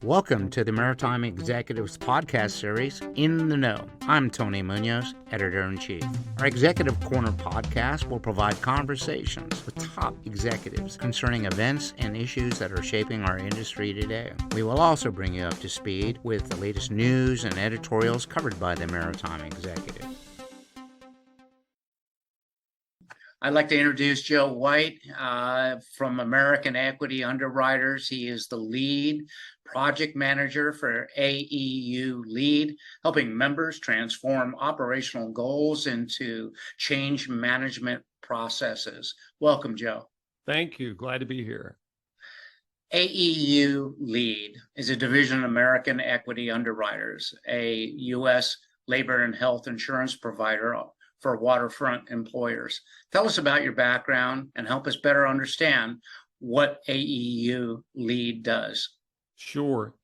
Welcome to the Maritime Executives podcast series, In the Know. I'm Tony Munoz, Editor-in-Chief. Our Executive Corner podcast will provide conversations with top executives concerning events and issues that are shaping our industry today. We will also bring you up to speed with the latest news and editorials covered by the Maritime Executive. I'd like to introduce Joe White from American Equity Underwriters. He is the lead project manager for AEU Lead, helping members transform operational goals into change management processes. Welcome, Joe. Thank you. Glad to be here. AEU Lead is a division of American Equity Underwriters, a U.S. labor and health insurance provider for waterfront employers. Tell us about your background and help us better understand what AEU Lead does. Sure.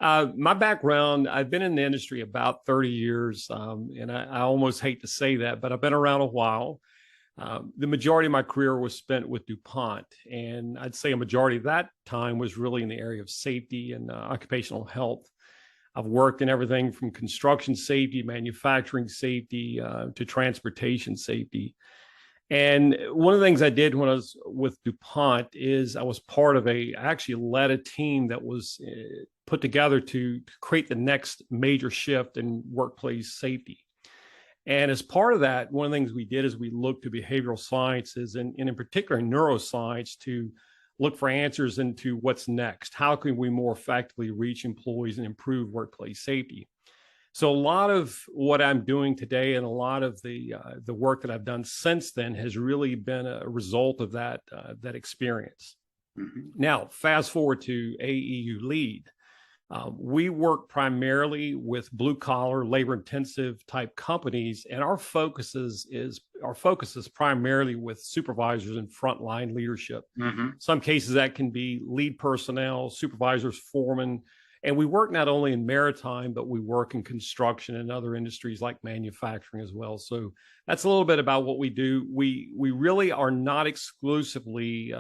My background, I've been in the industry about 30 years, and I almost hate to say that, but I've been around a while. The majority of my career was spent with DuPont, and I'd say a majority of that time was really in the area of safety and occupational health. I've worked in everything from construction safety, manufacturing safety, to transportation safety. And one of the things I did when I was with DuPont is I was part of I actually led a team that was put together to create the next major shift in workplace safety. And as part of that, one of the things we did is we looked to behavioral sciences and in particular neuroscience to look for answers into what's next. How can we more effectively reach employees and improve workplace safety? So a lot of what I'm doing today and a lot of the work that I've done since then has really been a result of that experience. Mm-hmm. Now, fast forward to AEU Lead. We work primarily with blue collar, labor intensive type companies, and our focus is primarily with supervisors and frontline leadership. Mm-hmm. Some cases that can be lead personnel, supervisors, foremen, and we work not only in maritime, but we work in construction and other industries like manufacturing as well. So that's a little bit about what we do. We really are not exclusively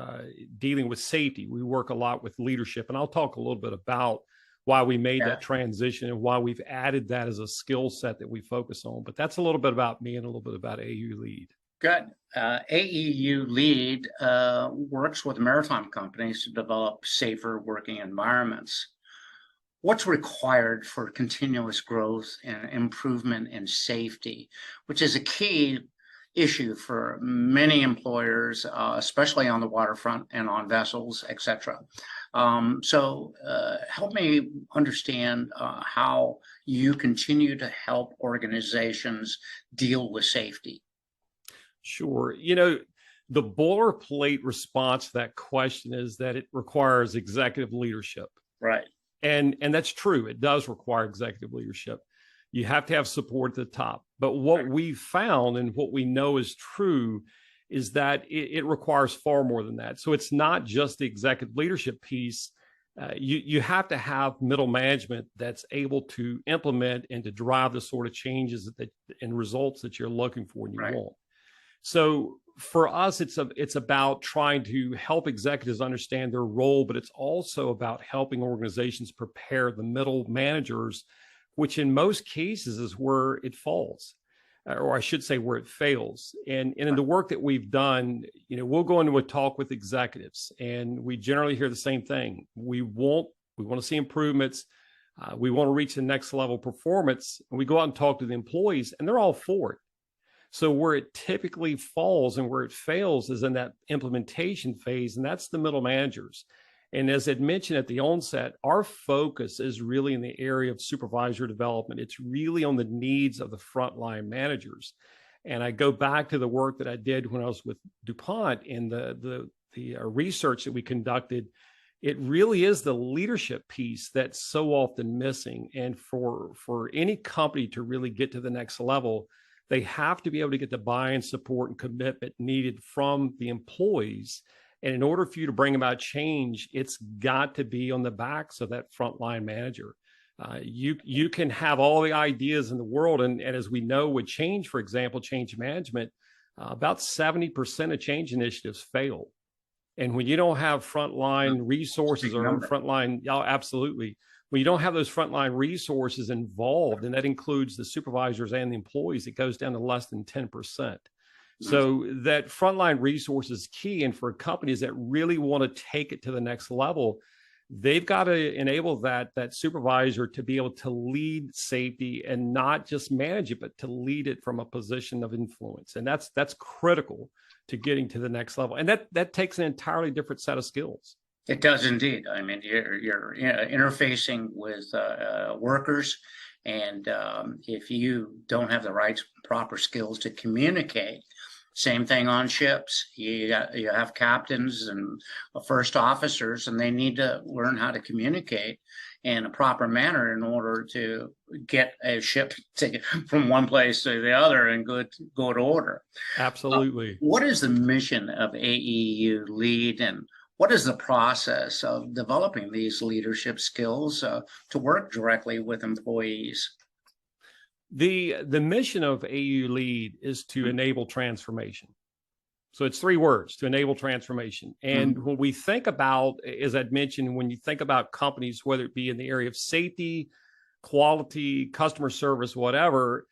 dealing with safety. We work a lot with leadership, and I'll talk a little bit about why we made that transition and why we've added that as a skill set that we focus on. But that's a little bit about me and a little bit about AEU Lead. Good. AEU Lead works with maritime companies to develop safer working environments. What's required for continuous growth and improvement in safety, which is a key issue for many employers, especially on the waterfront and on vessels, etc. So help me understand how you continue to help organizations deal with safety. Sure. You know, the boilerplate response to that question is that it requires executive leadership. Right. And that's true. It does require executive leadership. You have to have support at the top. But what we've found and what we know is true is that it requires far more than that. So it's not just the executive leadership piece. You have to have middle management that's able to implement and to drive the sort of changes and results that you're looking for and you want. So for us, it's about trying to help executives understand their role, but it's also about helping organizations prepare the middle managers, which in most cases is where it falls, or I should say where it fails. And in the work that we've done, you know, we'll go into a talk with executives and we generally hear the same thing. We want to see improvements. We want to reach the next level of performance. And we go out and talk to the employees and they're all for it. So where it typically falls and where it fails is in that implementation phase, and that's the middle managers. And as I'd mentioned at the onset, our focus is really in the area of supervisor development. It's really on the needs of the frontline managers. And I go back to the work that I did when I was with DuPont and the research that we conducted. It really is the leadership piece that's so often missing. And for any company to really get to the next level, they have to be able to get the buy-in, support, and commitment needed from the employees. And in order for you to bring about change, it's got to be on the backs of that frontline manager. You can have all the ideas in the world. And as we know with change, for example, change management, about 70% of change initiatives fail. And when you don't have frontline resources or frontline, absolutely. When you don't have those frontline resources involved, and that includes the supervisors and the employees, it goes down to less than 10%. So that frontline resource is key. And for companies that really want to take it to the next level, they've got to enable that supervisor to be able to lead safety and not just manage it, but to lead it from a position of influence. And that's critical to getting to the next level. And that takes an entirely different set of skills. It does indeed. I mean, you're interfacing with workers, and if you don't have the right proper skills to communicate, same thing on ships. You have captains and first officers, and they need to learn how to communicate in a proper manner in order to get a ship from one place to the other in good order. Absolutely. What is the mission of AEU Lead, and what is the process of developing these leadership skills to work directly with employees? The mission of AEU Lead is to enable transformation. So it's 3 words: to enable transformation. And when we think about, as I'd mentioned, when you think about companies, whether it be in the area of safety, quality, customer service, whatever,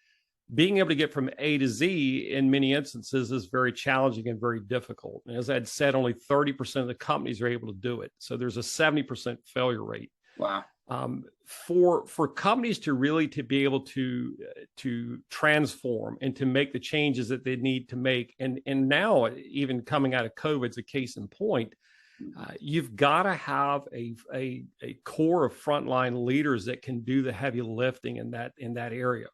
being able to get from A to Z in many instances is very challenging and very difficult. And as I'd said, only 30% of the companies are able to do it. So there's a 70% failure rate. Wow. For companies to really to be able to transform and to make the changes that they need to make, and now even coming out of COVID is a case in point, you've got to have a core of frontline leaders that can do the heavy lifting in that area.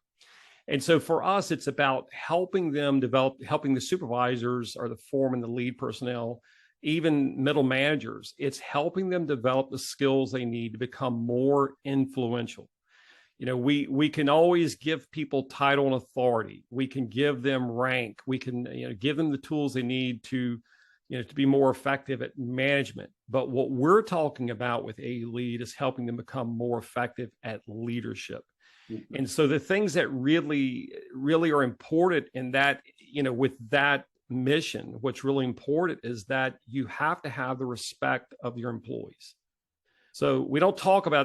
And so for us, it's about helping them develop, helping the supervisors or the foreman, the lead personnel, even middle managers. It's helping them develop the skills they need to become more influential. You know, we can always give people title and authority. We can give them rank. We can, give them the tools they need to, to be more effective at management. But what we're talking about with AEU Lead is helping them become more effective at leadership. And so the things that really, really are important in that, with that mission, what's really important is that you have to have the respect of your employees. So we don't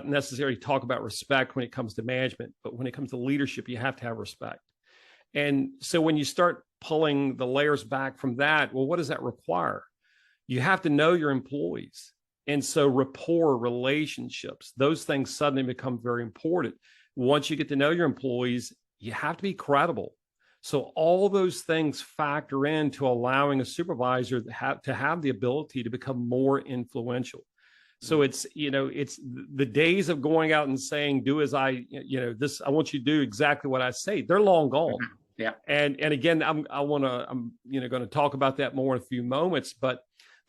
necessarily talk about respect when it comes to management, but when it comes to leadership, you have to have respect. And so when you start pulling the layers back from that, well, what does that require? You have to know your employees. And so rapport, relationships, those things suddenly become very important. Once you get to know your employees, you have to be credible. So all those things factor into allowing a supervisor to have the ability to become more influential. So it's the days of going out and saying, do as I want you to do exactly what I say. They're long gone. Yeah. And again, I'm going to talk about that more in a few moments, but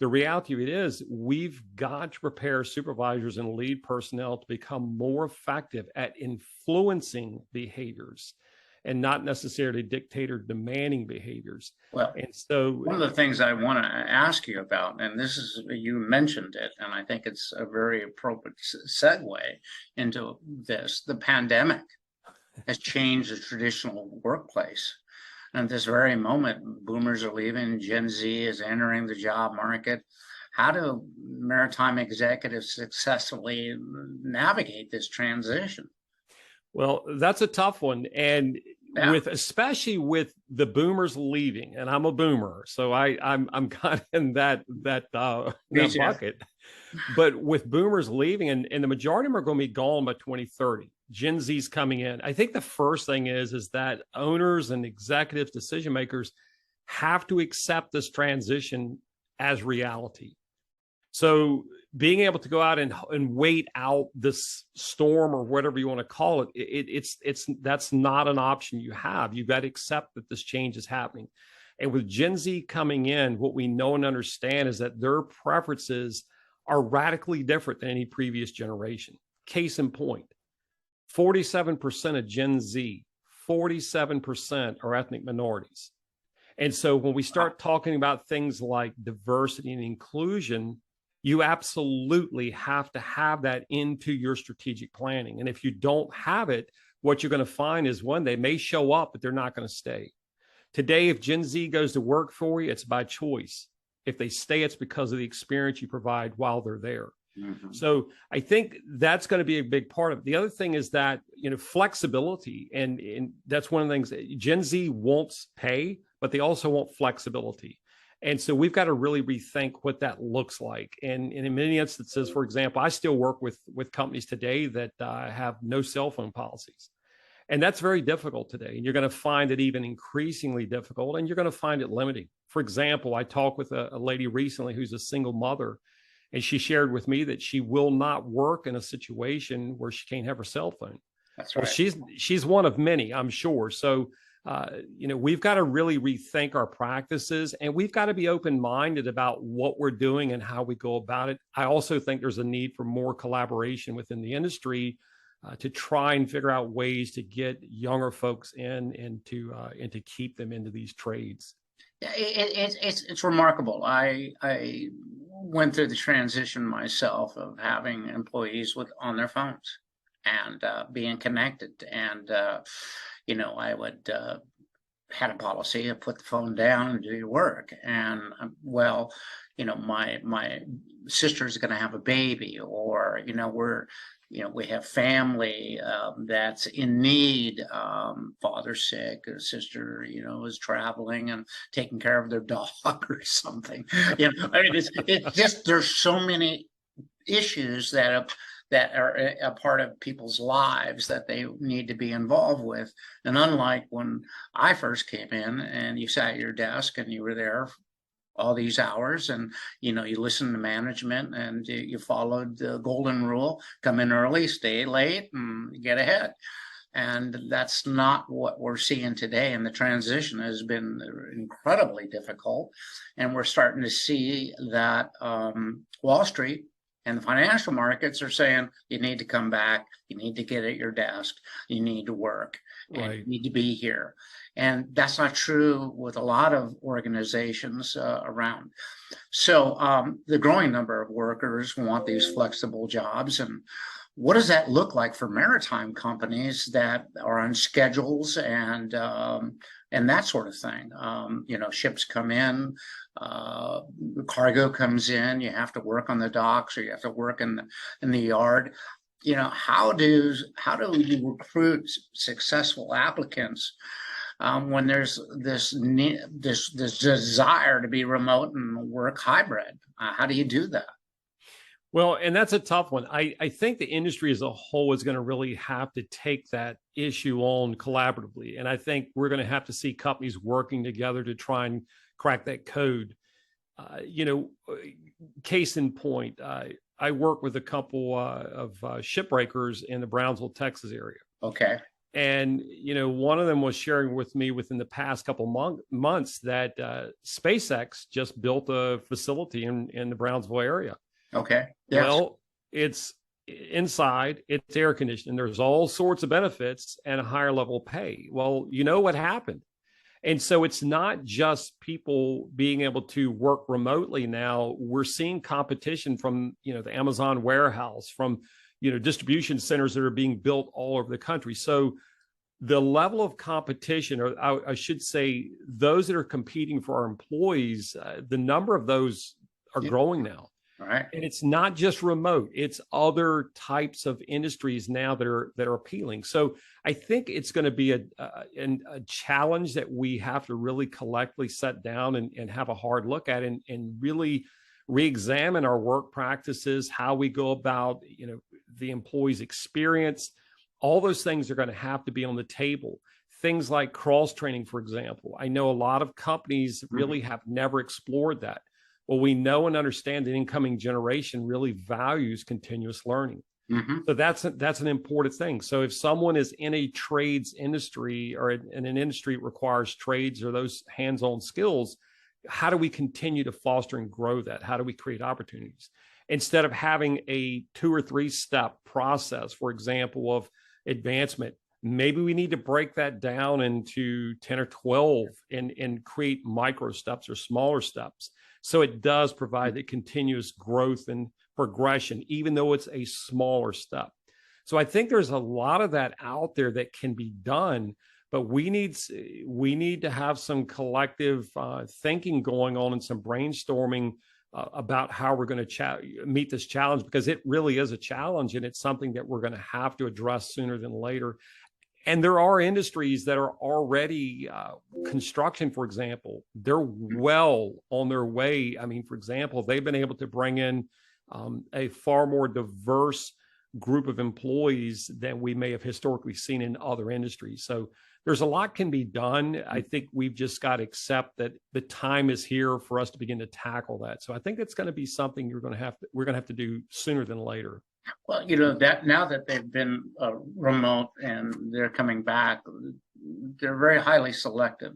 the reality of it is we've got to prepare supervisors and lead personnel to become more effective at influencing behaviors and not necessarily dictator demanding behaviors. Well, and so one of the things I want to ask you about, and you mentioned it, and I think it's a very appropriate segue into this, the pandemic has changed the traditional workplace. And at this very moment, boomers are leaving, Gen Z is entering the job market. How do maritime executives successfully navigate this transition? Well, that's a tough one. And especially with the boomers leaving, and I'm a boomer, so I'm kind of in that bucket. But with boomers leaving, and the majority of them are going to be gone by 2030. Gen Z's coming in. I think the first thing is that owners and executives, decision makers have to accept this transition as reality. So being able to go out and wait out this storm or whatever you want to call it, that's not an option you have. You've got to accept that this change is happening. And with Gen Z coming in, what we know and understand is that their preferences are radically different than any previous generation. Case in point, 47% of Gen Z, 47% are ethnic minorities. And so when we start talking about things like diversity and inclusion, you absolutely have to have that into your strategic planning. And if you don't have it, what you're going to find is, one, they may show up, but they're not going to stay. Today, if Gen Z goes to work for you, it's by choice. If they stay, it's because of the experience you provide while they're there. Mhm. So I think that's going to be a big part of it. The other thing is that, flexibility, and that's one of the things that Gen Z wants pay, but they also want flexibility. And so we've got to really rethink what that looks like. And in many instances, for example, I still work with companies today that have no cell phone policies. And that's very difficult today. And you're going to find it even increasingly difficult, and you're going to find it limiting. For example, I talked with a lady recently who's a single mother, and she shared with me that she will not work in a situation where she can't have her cell phone. That's Well, right. she's one of many, I'm sure. So, we've got to really rethink our practices, and we've got to be open-minded about what we're doing and how we go about it. I also think there's a need for more collaboration within the industry to try and figure out ways to get younger folks in and to keep them into these trades. Yeah, it's remarkable. I went through the transition myself of having employees with on their phones and being connected, and I would had a policy of put the phone down and do your work. And well, my sister's going to have a baby, or we have family that's in need. Father's sick, a sister, is traveling and taking care of their dog or something. I mean, it's just there's so many issues that are a part of people's lives that they need to be involved with. And unlike when I first came in and you sat at your desk and you were there all these hours, and you listen to management and you followed the golden rule: come in early, stay late, and get ahead. And that's not what we're seeing today, and the transition has been incredibly difficult. And we're starting to see that Wall Street and the financial markets are saying you need to come back, you need to get at your desk, you need to work, and Right. you need to be here. And that's not true with a lot of organizations around. So the growing number of workers want these flexible jobs. And what does that look like for maritime companies that are on schedules and that sort of thing? Ships come in, cargo comes in, you have to work on the docks, or you have to work in the yard. How do you recruit successful applicants when there's this desire to be remote and work hybrid? How do you do that? Well, and that's a tough one. I think the industry as a whole is going to really have to take that issue on collaboratively. And I think we're going to have to see companies working together to try and crack that code. Case in point, I work with a couple of shipbreakers in the Brownsville, Texas area. Okay. And, one of them was sharing with me within the past couple months that SpaceX just built a facility in the Brownsville area. Okay. Yes. Well, it's inside, it's air conditioned. There's all sorts of benefits and a higher level of pay. Well, you know what happened? And so it's not just people being able to work remotely now. We're seeing competition from, the Amazon warehouse, from, distribution centers that are being built all over the country. So the level of competition, or I should say, those that are competing for our employees, the number of those are growing now. All right. And it's not just remote; it's other types of industries now that are appealing. So I think it's going to be a challenge that we have to really collectively set down and have a hard look at, and really re-examine our work practices, how we go about, the employee's experience. All those things are going to have to be on the table. Things like cross training, for example. I know a lot of companies really have never explored that. Well, we know and understand the incoming generation really values continuous learning. Mm-hmm. So that's an important thing. So if someone is in a trades industry, or in an industry that requires trades or those hands-on skills, how do we continue to foster and grow that? How do we create opportunities? Instead of having a 2 or 3 step process, for example, of advancement, maybe we need to break that down into 10 or 12 and create micro steps or smaller steps. So it does provide the continuous growth and progression, even though it's a smaller step. So I think there's a lot of that out there that can be done, but we need to have some collective thinking going on and some brainstorming about how we're going to meet this challenge, because it really is a challenge, and it's something that we're going to have to address sooner than later. And there are industries that are already construction, for example, they're well on their way. I mean, for example, they've been able to bring in a far more diverse group of employees than we may have historically seen in other industries. So there's a lot can be done. I think we've just got to accept that the time is here for us to begin to tackle that. So I think it's going to be something we're going to have to do sooner than later. Well, you know, that now that they've been remote and they're coming back, they're very highly selective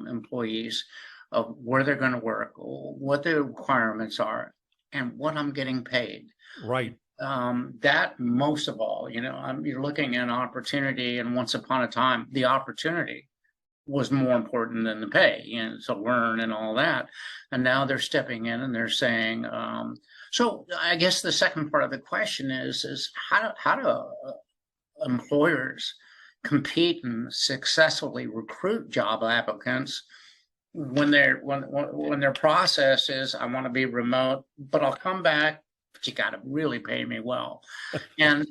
employees of where they're going to work, what their requirements are, and what I'm getting paid. Right. That most of all, you know, you're looking at an opportunity, and once upon a time, the opportunity was more important than the pay and to learn and all that. And now they're stepping in and they're saying, so I guess the second part of the question is how do employers compete and successfully recruit job applicants when their process is, I want to be remote, but I'll come back, but you got to really pay me well. and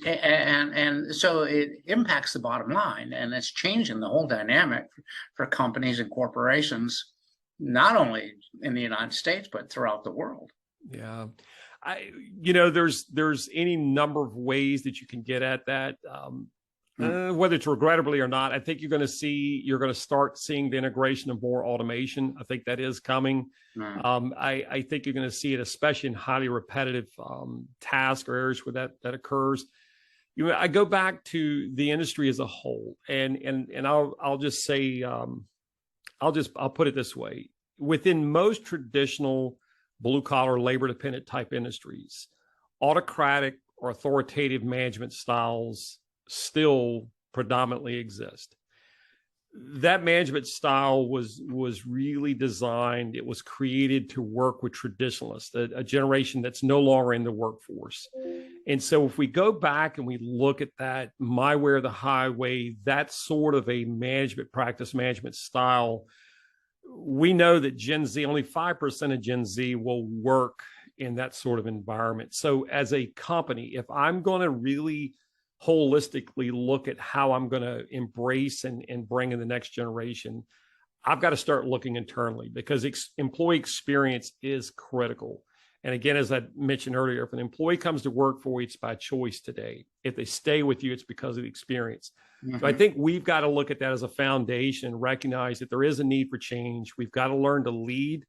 so it impacts the bottom line, and it's changing the whole dynamic for companies and corporations, not only in the United States, but throughout the world. Yeah. There's any number of ways that you can get at that. Whether it's regrettably or not, I think you're going to start seeing the integration of more automation. I think that is coming. I think you're going to see it, especially in highly repetitive tasks or areas where that occurs. I go back to the industry as a whole, and I'll just say, I'll put it this way: within most traditional blue collar labor dependent type industries, autocratic or authoritative management styles still predominantly exist. That management style was really designed, it was created to work with traditionalists, a generation that's no longer in the workforce. And so if we go back and we look at that, my way or the highway, that sort of a management practice, management style, we know that Gen Z, only 5% of Gen Z will work in that sort of environment. So as a company, if I'm going to really holistically look at how I'm going to embrace and bring in the next generation, I've got to start looking internally, because employee experience is critical. And again, as I mentioned earlier, if an employee comes to work for you, it's by choice today. If they stay with you, it's because of the experience. Mm-hmm. So I think we've got to look at that as a foundation and recognize that there is a need for change. We've got to learn to lead,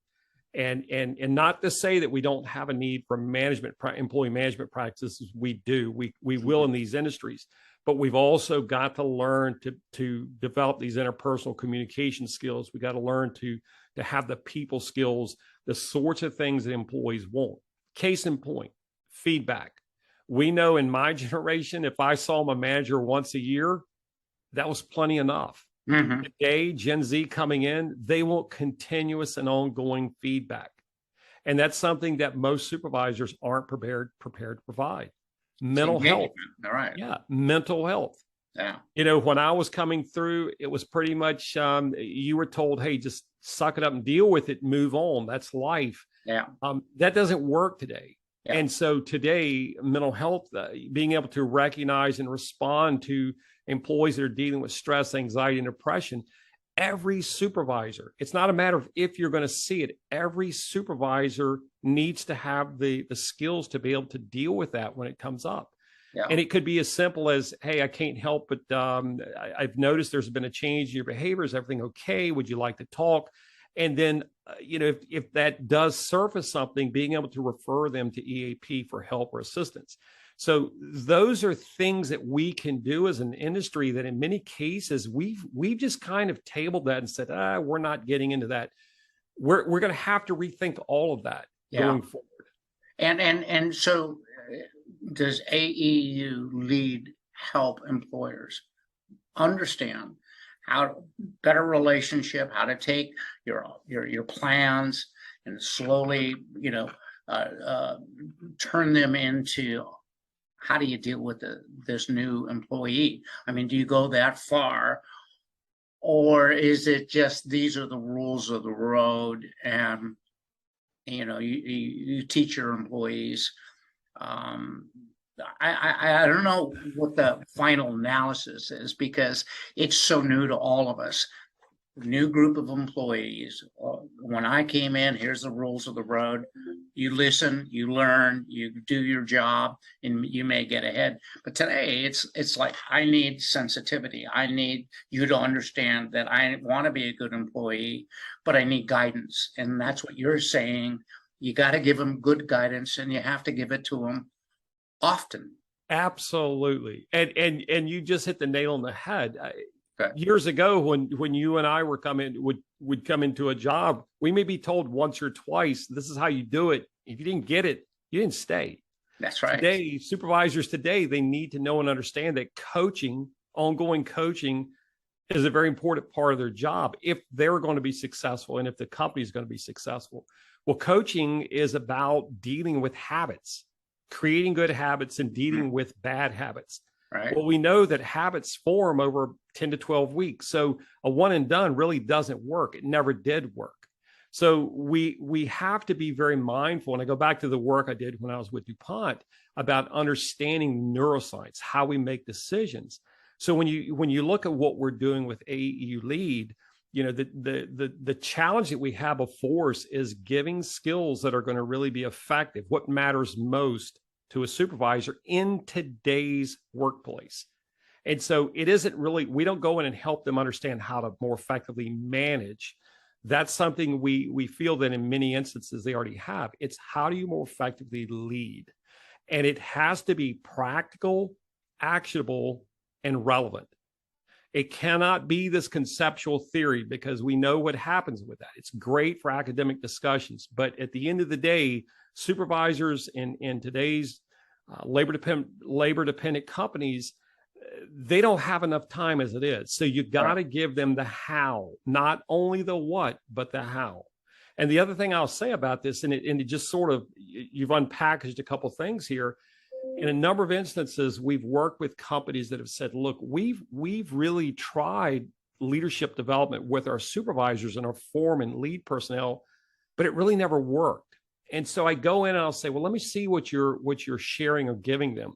and not to say that we don't have a need for employee management practices. We do. We will in these industries, but we've also got to learn to develop these interpersonal communication skills. We got to learn to have the people skills, the sorts of things that employees want. Case in point, feedback. We know in my generation, if I saw my manager once a year, that was plenty enough. Mm-hmm. Today, Gen Z coming in, they want continuous and ongoing feedback. And that's something that most supervisors aren't prepared to provide. Mental health. All right. Yeah, mental health. Yeah. When I was coming through, it was pretty much, you were told, hey, just suck it up and deal with it, move on. That's life. Yeah. That doesn't work today. Yeah. And so today, mental health, being able to recognize and respond to employees that are dealing with stress, anxiety, and depression, every supervisor, it's not a matter of if you're going to see it, every supervisor needs to have the skills to be able to deal with that when it comes up. Yeah. And it could be as simple as, hey, I can't help but I've noticed there's been a change in your behavior. Is everything okay? Would you like to talk? And then, if that does surface something, being able to refer them to EAP for help or assistance. So those are things that we can do as an industry that in many cases we've just kind of tabled that and said, we're not getting into that. We're going to have to rethink all of that going forward. And so does AEU lead help employers understand how better relationship, how to take your plans and slowly, turn them into how do you deal with this new employee? I mean, do you go that far, or is it just these are the rules of the road and you teach your employees. Um, I don't know what the final analysis is because it's so new to all of us. New group of employees. When I came in, here's the rules of the road. You listen, you learn, you do your job, and you may get ahead. But today, it's like I need sensitivity. I need you to understand that I want to be a good employee, but I need guidance, and that's what you're saying. You got to give them good guidance, and you have to give it to them often. Absolutely. And you just hit the nail on the head. Okay. Years ago, when you and I would come into a job, we may be told once or twice, this is how you do it. If you didn't get it, you didn't stay. That's right. Today, supervisors today, they need to know and understand that coaching, ongoing coaching, is a very important part of their job if they're going to be successful and if the company is going to be successful. Well, coaching is about dealing with habits, creating good habits and dealing with bad habits. Right. Well, we know that habits form over 10 to 12 weeks. So a one and done really doesn't work. It never did work. So we have to be very mindful. And I go back to the work I did when I was with DuPont about understanding neuroscience, how we make decisions. So when you look at what we're doing with AEU Lead, the challenge that we have before us is giving skills that are going to really be effective. What matters most to a supervisor in today's workplace. And so it isn't really, we don't go in and help them understand how to more effectively manage. That's something we feel that in many instances they already have. It's how do you more effectively lead? And it has to be practical, actionable, and relevant. It cannot be this conceptual theory because we know what happens with that. It's great for academic discussions, but at the end of the day, supervisors in today's labor dependent companies, they don't have enough time as it is. So you got to give them the how, not only the what, but the how. And the other thing I'll say about this, and it just sort of, you've unpackaged a couple things here. In a number of instances, we've worked with companies that have said, look, we've really tried leadership development with our supervisors and our foreman lead personnel, but it really never worked. And so I go in and I'll say, well, let me see what you're sharing or giving them.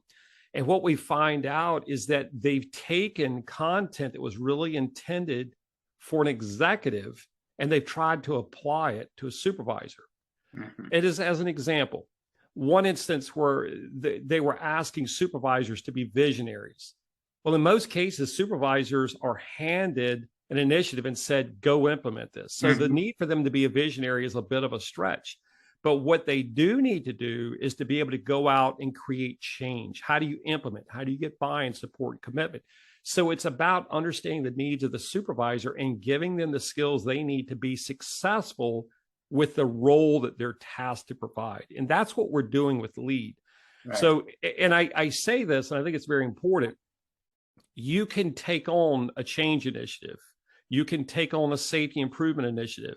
And what we find out is that they've taken content that was really intended for an executive and they've tried to apply it to a supervisor. Mm-hmm. It is, as an example, one instance where they were asking supervisors to be visionaries. Well, in most cases, supervisors are handed an initiative and said, go implement this. So the need for them to be a visionary is a bit of a stretch. But what they do need to do is to be able to go out and create change. How do you implement? How do you get buy-in, support, commitment? So it's about understanding the needs of the supervisor and giving them the skills they need to be successful with the role that they're tasked to provide. And that's what we're doing with LEAD. Right. So, and I say this, and I think it's very important. You can take on a change initiative. You can take on a safety improvement initiative.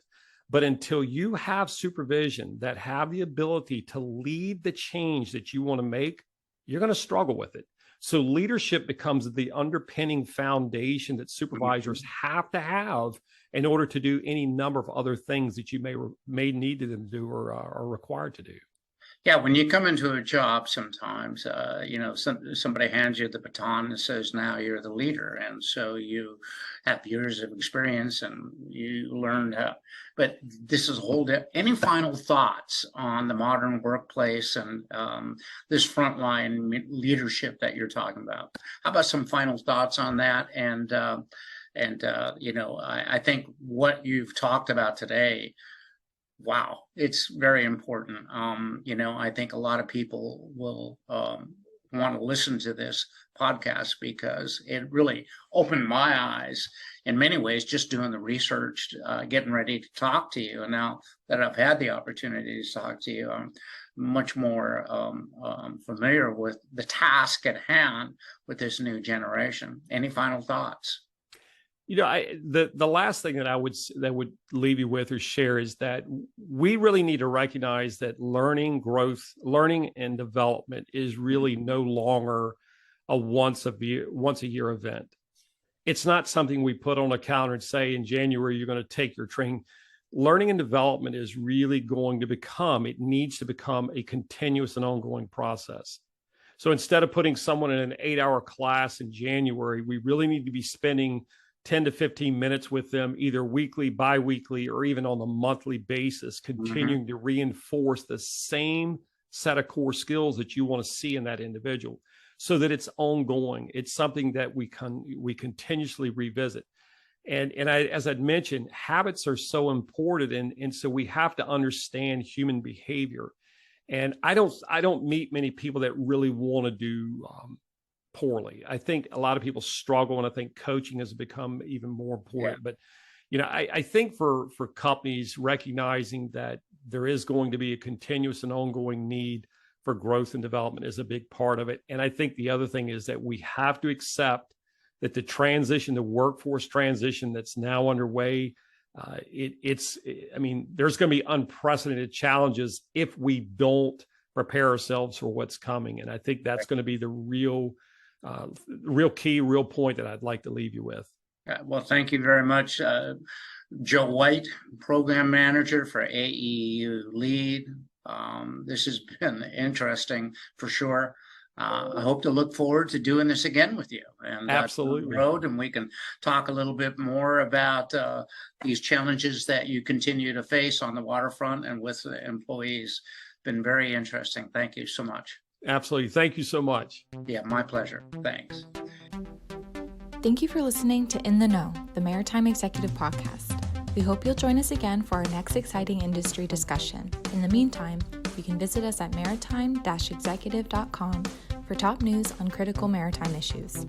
But until you have supervision that have the ability to lead the change that you want to make, you're going to struggle with it. So leadership becomes the underpinning foundation that supervisors have to have in order to do any number of other things that you may need them to do or are required to do. Yeah, when you come into a job, sometimes somebody hands you the baton and says, "Now you're the leader," and so you have years of experience and you learned how. But this is a whole. Any final thoughts on the modern workplace and this frontline leadership that you're talking about? How about some final thoughts on that? And I think what you've talked about today. Wow, it's very important. I think a lot of people will want to listen to this podcast because it really opened my eyes in many ways, just doing the research, getting ready to talk to you. And now that I've had the opportunity to talk to you, I'm much more familiar with the task at hand with this new generation. Any final thoughts? The last thing that would leave you with or share is that we really need to recognize that learning and development is really no longer a once a year event. It's not something we put on a calendar and say in January you're going to take your training. learning and development is really going to it needs to become a continuous and ongoing process. So instead of putting someone in an 8-hour class in January, we really need to be spending 10 to 15 minutes with them, either weekly, biweekly, or even on a monthly basis, continuing to reinforce the same set of core skills that you want to see in that individual, so that it's ongoing. It's something that we continuously revisit. And as I'd mentioned, habits are so important. And so we have to understand human behavior. And I don't meet many people that really want to do poorly. I think a lot of people struggle, and I think coaching has become even more important. But I think for companies recognizing that there is going to be a continuous and ongoing need for growth and development is a big part of it. And I think the other thing is that we have to accept that the workforce transition that's now underway, there's going to be unprecedented challenges if we don't prepare ourselves for what's coming. And I think that's going to be the real key, real point that I'd like to leave you with. Well, thank you very much, Joe White, Program Manager for AEU Lead. This has been interesting for sure. I hope to look forward to doing this again with you, and absolutely road, and we can talk a little bit more about these challenges that you continue to face on the waterfront and with the employees. Been very interesting. Thank you so much. Absolutely. Thank you so much. Yeah, my pleasure. Thanks. Thank you for listening to In the Know, the Maritime Executive Podcast. We hope you'll join us again for our next exciting industry discussion. In the meantime, you can visit us at maritime-executive.com for top news on critical maritime issues.